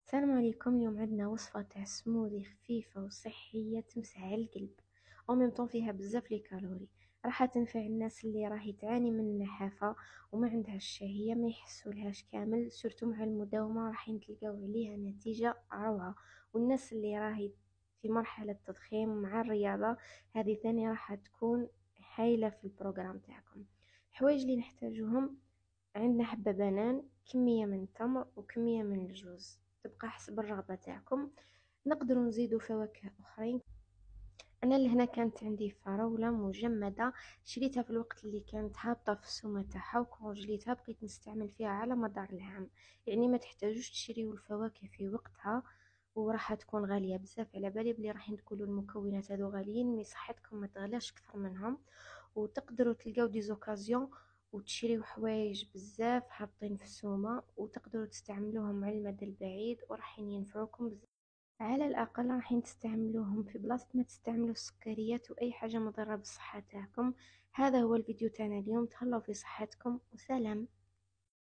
السلام عليكم. اليوم عندنا وصفة تاع سموذي خفيفة وصحية تمسح على القلب او ميم طون فيها بزاف لي كالوري. راح تنفع الناس اللي راهي تعاني من النحافة وما عندها الشهية، ما يحسولهاش كامل، سورتو مع المداومة راح تلقاو عليها نتيجة روعة. والناس اللي راهي في مرحلة تضخيم مع الرياضة، هذه ثاني راح تكون هايلة في البروغرام تاعكم. الحوايج اللي نحتاجوهم: عندنا حبة بنان، كمية من التمر وكمية من الجوز، تبقى حسب الرغبة تاعكم. نقدروا نزيدوا فواكه اخرين. انا لهنا كانت عندي فراولة مجمدة، شريتها في الوقت اللي كانت هابطة في السومة تاعها، وكونجليتها بقيت نستعمل فيها على مدار العام. يعني ما تحتاجوش تشريوا الفواكه في وقتها وراح تكون غالية بزاف. على بالي بلي راح تقولوا المكونات هذو غاليين، مي صحتكم ما تغلاش اكثر منهم. وتقدروا تلقاو دي زوكازيون وتشريو حوايج بزاف هابطين في السومة، وتقدروا تستعملوهم على المدى البعيد وراح ينفعوكم بزاف. على الاقل راح تستعملوهم في بلاصة ما تستعملوا السكريات واي حاجة مضرة بالصحة تاعكم. هذا هو الفيديو تاعنا اليوم، تهلاو في صحتكم وسلام.